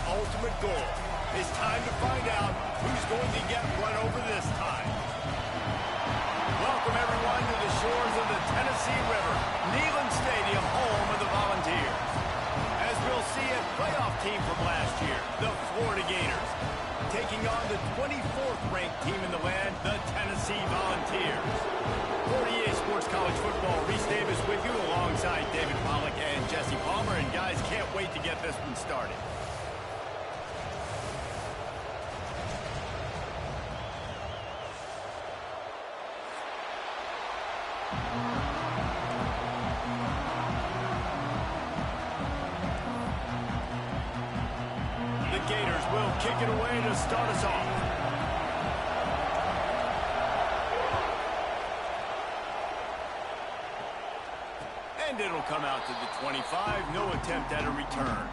ultimate goal. It's time to find out who's going to get run over this time. Welcome, everyone, to the shores of the Tennessee River, Neyland Stadium, home of the Volunteers. As we'll see a playoff team from last year, the Florida Gators, taking on the 24th ranked team in the land, the Tennessee Volunteers. For EA Sports College Football, Reese Davis with you alongside David Pollack and Jesse Palmer. And guys, can't wait to get this one started. The Gators will kick it away to start us off. And it'll come out to the 25. No attempt at a return.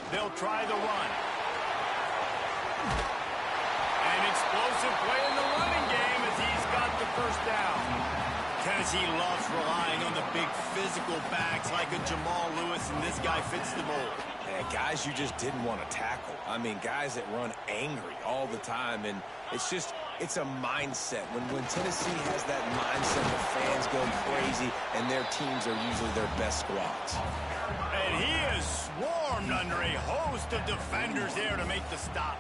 They'll try the run. An explosive play in the running game as he's got the first down. Tennessee loves relying on the big physical backs like a Jamal Lewis, and this guy fits the mold. Yeah, guys you just didn't want to tackle. I mean, guys that run angry all the time, and it's a mindset. When Tennessee has that mindset, the fans go crazy, and their teams are usually their best squads. And he is swarmed under a host of defenders there to make the stop.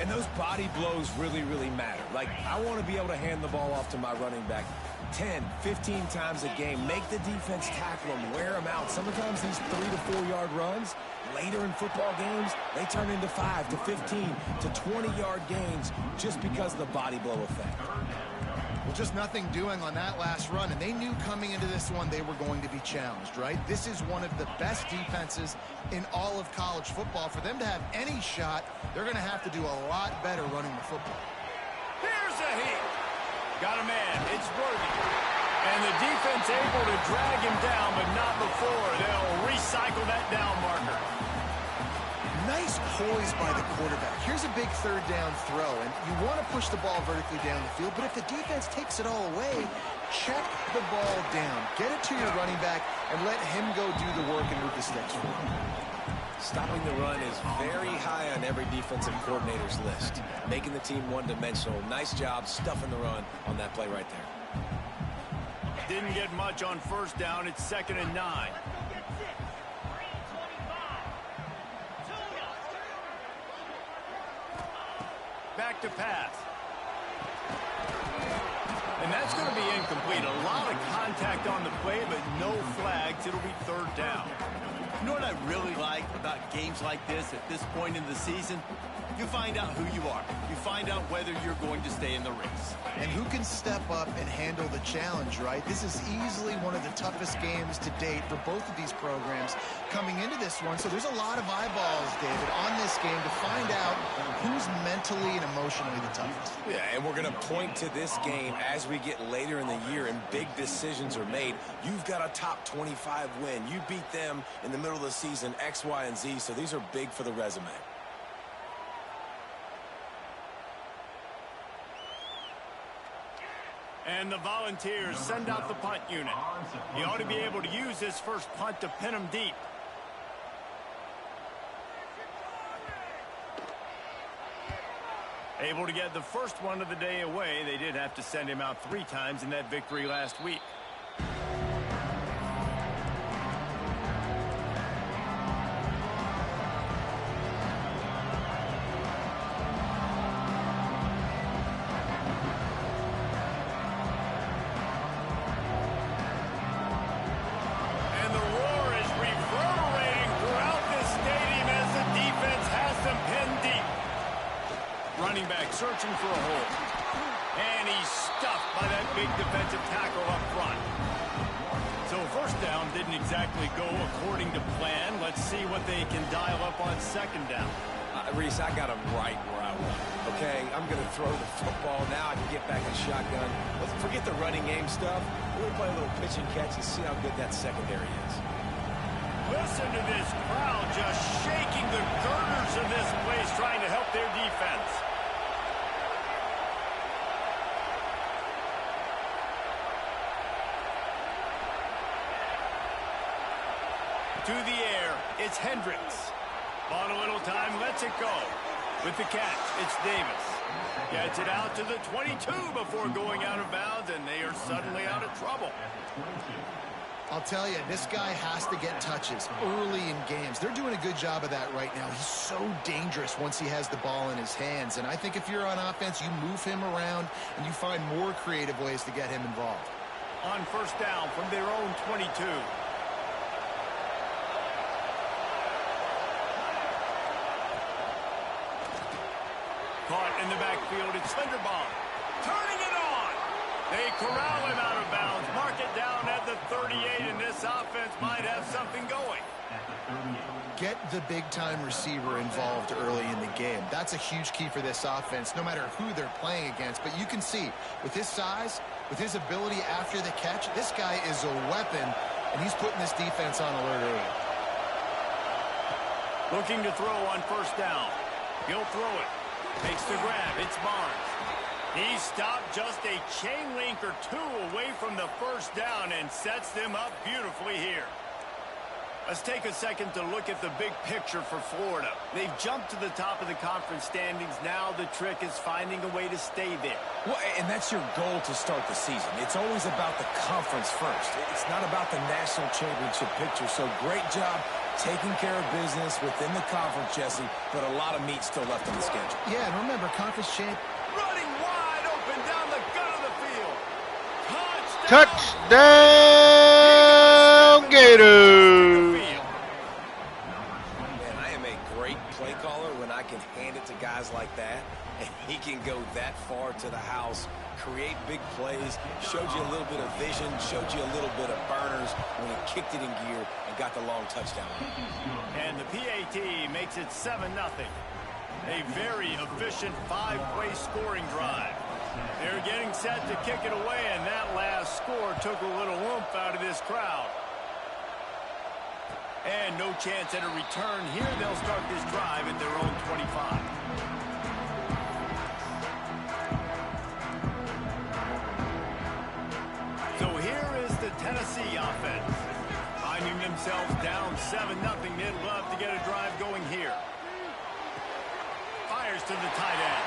And those body blows really, really matter. Like, I want to be able to hand the ball off to my running back 10, 15 times a game. Make the defense tackle them, wear them out. Sometimes these 3 to 4 yard runs, later in football games, they turn into 5 to 15 to 20 yard gains just because of the body blow effect. Well, just nothing doing on that last run, and they knew coming into this one they were going to be challenged, right? This is one of the best defenses in all of college football. For them to have any shot, they're going to have to do a lot better running the football. Here's a hit. Got a man. It's Worthy. And the defense able to drag him down, but not before. They'll recycle that down marker. Nice poise by the quarterback. Here's a big third down throw, and you want to push the ball vertically down the field, but if the defense takes it all away, check the ball down. Get it to your running back and let him go do the work and move the sticks for you. Stopping the run is very high on every defensive coordinator's list. Making the team one-dimensional. Nice job stuffing the run on that play right there. Didn't get much on first down. It's 2nd and 9. Back to pass. And that's going to be incomplete. A lot of contact on the play, but no flags. It'll be 3rd down. You know what I really like about games like this at this point in the season? You find out who you are. You find out whether you're going to stay in the race. And who can step up and handle the challenge, right? This is easily one of the toughest games to date for both of these programs coming into this one. So there's a lot of eyeballs, David, on this game to find out who's mentally and emotionally the toughest. Yeah, and we're going to point to this game as we get later in the year and big decisions are made. You've got a top 25 win. You beat them in the middle of the season, X, Y, and Z, so these are big for the resume. And the Volunteers send out the punt unit. He ought to be able to use this first punt to pin him deep. Able to get the first one of the day away. They did have to send him out 3 times in that victory last week. Searching for a hole. And he's stuffed by that big defensive tackle up front. So first down didn't exactly go according to plan. Let's see what they can dial up on 2nd down. Reese, I got him right where I want him, okay? I'm going to throw the football. Now I can get back in shotgun. Let's forget the running game stuff. We're going to play a little pitch and catch and see how good that secondary is. Listen to this crowd just shaking the girders of this place, trying to help their defense. To the air, it's Hendricks. On a little time, lets it go. With the catch, it's Davis. Gets it out to the 22 before going out of bounds, and they are suddenly out of trouble. I'll tell you, this guy has to get touches early in games. They're doing a good job of that right now. He's so dangerous once he has the ball in his hands. And I think if you're on offense, you move him around and you find more creative ways to get him involved. On first down from their own 22. Caught in the backfield, it's Linderbaum. Turning it on. They corral him out of bounds. Mark it down at the 38, and this offense might have something going. Get the big-time receiver involved early in the game. That's a huge key for this offense, no matter who they're playing against. But you can see, with his size, with his ability after the catch, this guy is a weapon, and he's putting this defense on alert early. Looking to throw on first down. He'll throw it. Makes the grab. It's Barnes. He stopped just a chain link or two away from the first down and sets them up beautifully here. Let's take a second to look at the big picture for Florida. They've jumped to the top of the conference standings. Now the trick is finding a way to stay there. Well, and that's your goal to start the season. It's always about the conference first. It's not about the national championship picture. So great job taking care of business within the conference, Jesse, but a lot of meat still left on the schedule. Yeah, and remember, conference champ. Running wide open down the gut of the field. Touchdown, Gators! Man, I am a great play caller when I can hand it to guys like that, and he can go that far to the house, create big plays, showed you a little bit of vision, showed you a little bit of burners when he kicked it in gear and got the long touchdown. And the PAT makes it 7-0. A very efficient 5-play scoring drive. They're getting set to kick it away, and that last score took a little oomph out of this crowd. And no chance at a return here. They'll start this drive at their own 25. So here is the Tennessee offense. Finding themselves down 7-0, they'd love to get a drive going here. Fires to the tight end.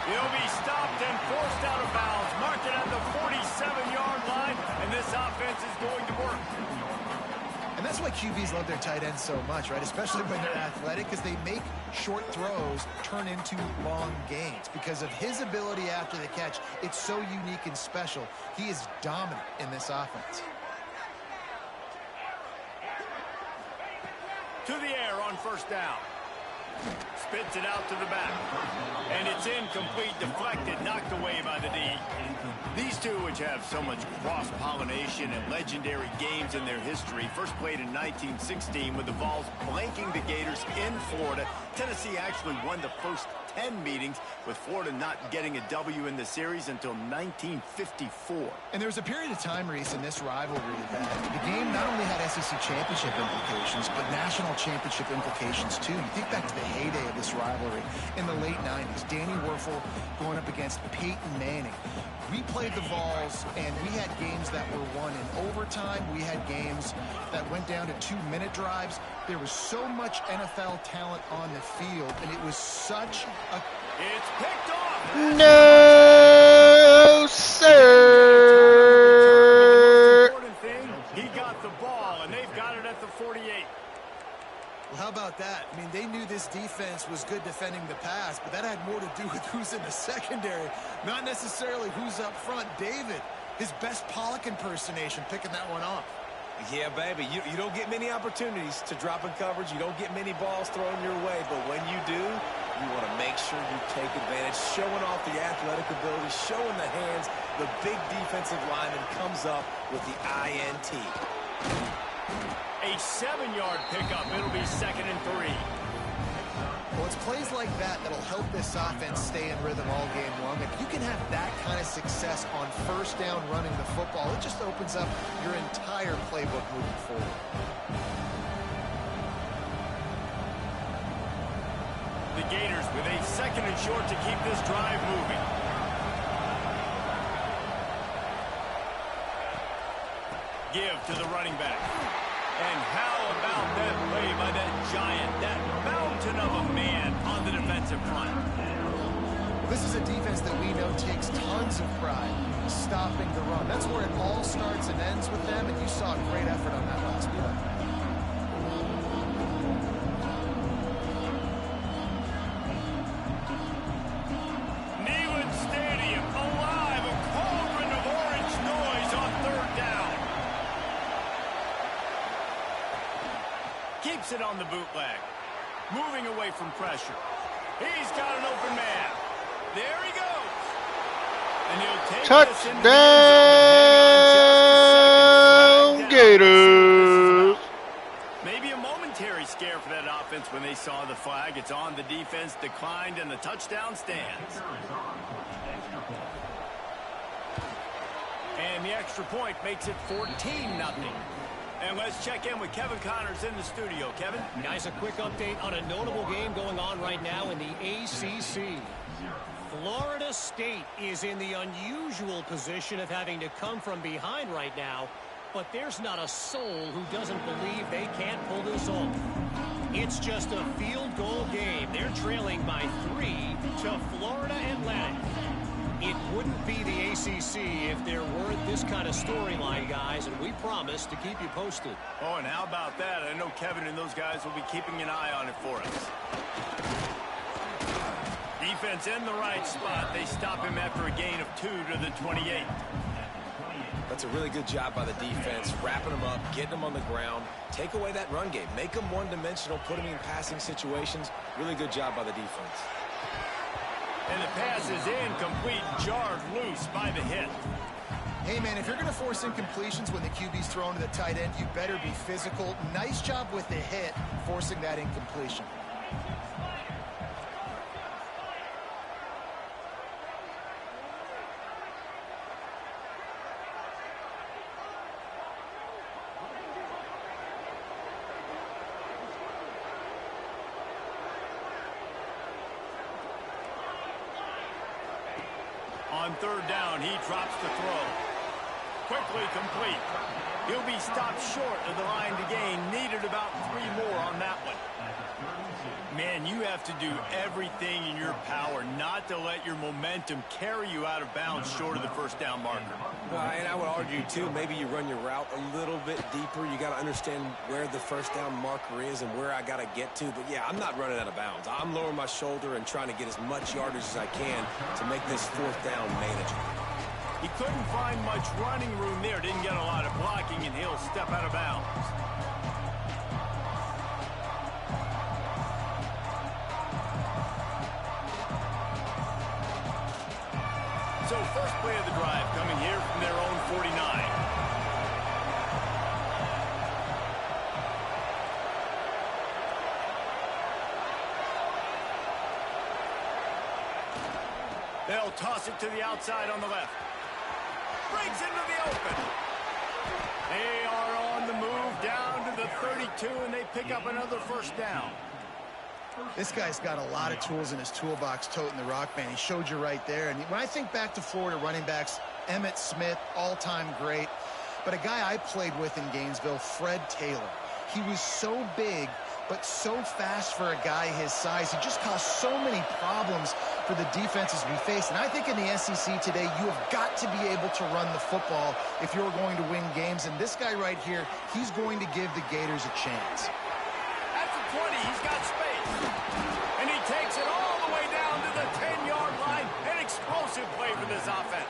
He'll be stopped and forced out of bounds. Marked at the 47-yard line, and this offense is going to work. And that's why QBs love their tight ends so much, right? Especially when they're athletic, because they make short throws turn into long gains. Because of his ability after the catch, it's so unique and special. He is dominant in this offense. To the air on first down. Spits it out to the back. And it's incomplete, deflected, knocked away by the D. These two, which have so much cross-pollination and legendary games in their history, first played in 1916 with the Vols blanking the Gators in Florida. Tennessee actually won the first 10 meetings, with Florida not getting a W in the series until 1954. And there was a period of time, Reese, in this rivalry that the game not only had SEC championship implications, but national championship implications, too. You think back to the heyday of this rivalry in the late 90s. Danny Werfel going up against Peyton Manning. We played the Vols, and we had games that were won in overtime. We had games that went down to 2-minute drives. There was so much NFL talent on the field, and it was such a... It's picked off! No, sir! The important thing, he got the ball, and they've got it at the 48. Well, how about that? I mean, they knew this defense was good defending the pass, but that had more to do with who's in the secondary, not necessarily who's up front. David, his best Pollock impersonation, picking that one off. Yeah, baby, you don't get many opportunities to drop in coverage. You don't get many balls thrown your way, but when you do, you want to make sure you take advantage, showing off the athletic ability, showing the hands. The big defensive lineman comes up with the INT. A 7-yard pickup. It'll be 2nd and 3. Well, it's plays like that that'll help this offense stay in rhythm all game long. If you can have that kind of success on first down running the football, it just opens up your entire playbook moving forward. The Gators with a 2nd and short to keep this drive moving. Give to the running back. And how about that play by that giant, that mountain of a man on the defensive front? Well, this is a defense that we know takes tons of pride stopping the run. That's where it all starts and ends with them, and you saw a great effort on that last play. Neyland Stadium alive, a cauldron of orange noise on 3rd down. Keeps it on the bootleg. Moving away from pressure. He's got an open man. There he goes. And he'll take this into the end zone. Touchdown, Gators. Maybe a momentary scare for that offense when they saw the flag. It's on, the defense declined, and the touchdown stands. And the extra point makes it 14-0. And let's check in with Kevin Connors in the studio. Kevin? Guys, a quick update on a notable game going on right now in the ACC. Florida State is in the unusual position of having to come from behind right now, but there's not a soul who doesn't believe they can't pull this off. It's just a field goal game. They're trailing by 3 to Florida Atlantic. It wouldn't be the ACC if there weren't this kind of storyline, guys, and we promise to keep you posted. Oh, and how about that? I know Kevin and those guys will be keeping an eye on it for us. Defense in the right spot. They stop him after a gain of 2 to the 28. That's a really good job by the defense, wrapping them up, getting them on the ground. Take away that run game. Make them one-dimensional, put them in passing situations. Really good job by the defense. And the pass is incomplete, jarred loose by the hit. Hey, man, if you're going to force incompletions when the QB's thrown to the tight end, you better be physical. Nice job with the hit, forcing that incompletion. On 3rd down, he drops the throw. Quickly complete. He'll be stopped short of the line to gain. Needed about 3 more on that one. Man, you have to do everything in your power not to let your momentum carry you out of bounds short of the 1st down marker. And I would argue, too, maybe you run your route a little bit deeper. You got to understand where the 1st down marker is and where I got to get to. But, yeah, I'm not running out of bounds. I'm lowering my shoulder and trying to get as much yardage as I can to make this 4th down manageable. He couldn't find much running room there. Didn't get a lot of blocking, and he'll step out of bounds. So first play of the drive coming here from their own 49. They'll toss it to the outside on the left. Breaks into the open. They are on the move down to the 32, and they pick up another 1st down. This guy's got a lot of tools in his toolbox toting the rock, man. He showed you right there. And when I think back to Florida running backs, Emmitt Smith, all-time great. But a guy I played with in Gainesville, Fred Taylor. He was so big, but so fast for a guy his size. He just caused so many problems for the defenses we face. And I think in the SEC today, you have got to be able to run the football if you're going to win games. And this guy right here, he's going to give the Gators a chance. At the 20, he's got space. And he takes it all the way down to the 10-yard line. An explosive play for this offense.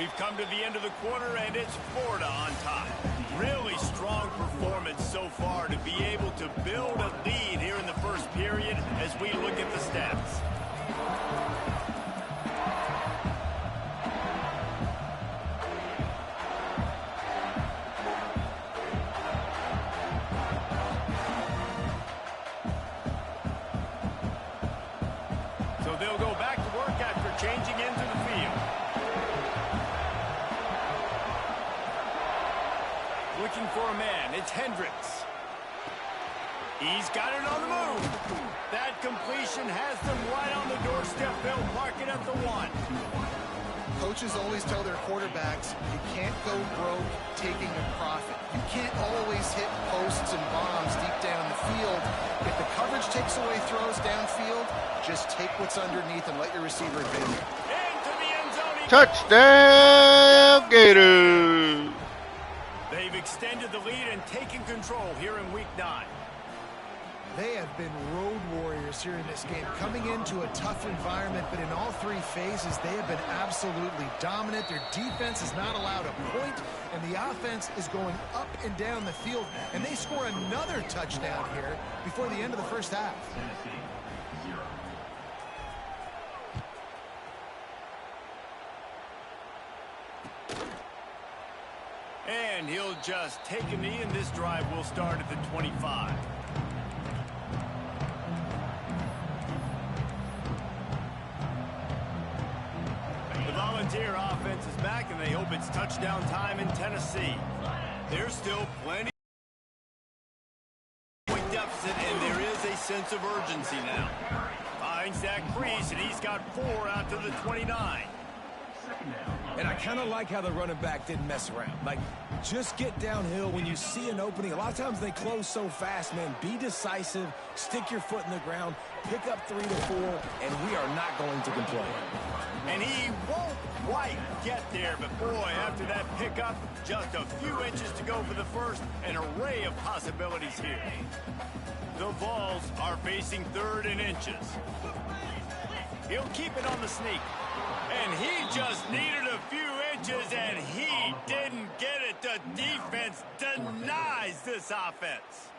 We've come to the end of the quarter, and it's Florida on top. Really strong performance so far to be able to build a lead here in the first period as we look at the stats. So they'll go back to work after changing into the field. Looking for a man, it's Hendricks. He's got it on the move. That completion has them right on the doorstep. They'll mark it at the 1. Coaches always tell their quarterbacks, you can't go broke taking a profit. You can't always hit posts and bombs deep down the field. If the coverage takes away throws downfield, just take what's underneath and let your receiver advance. Into the end zone. Touchdown, Gators! They've extended the lead and taken control here in Week 9. They have been road warriors here in this game, coming into a tough environment, but in all 3 phases, they have been absolutely dominant. Their defense is not allowed a point, and the offense is going up and down the field, and they score another touchdown here before the end of the first half. And he'll just take a knee, and this drive will start at the 25. The Volunteer offense is back, and they hope it's touchdown time in Tennessee. There's still plenty of point deficit, and there is a sense of urgency now. Finds that crease, and he's got 4 out to the 29. And I kind of like how the running back didn't mess around. Like, just get downhill when you see an opening. A lot of times they close so fast, man. Be decisive, stick your foot in the ground, pick up 3 to 4, and we are not going to complain. And he won't quite get there, but boy, after that pickup, just a few inches to go for the first, an array of possibilities here. The Vols are facing 3rd and inches. He'll keep it on the sneak. And he just needed a few inches, and he didn't get it. The defense denies this offense.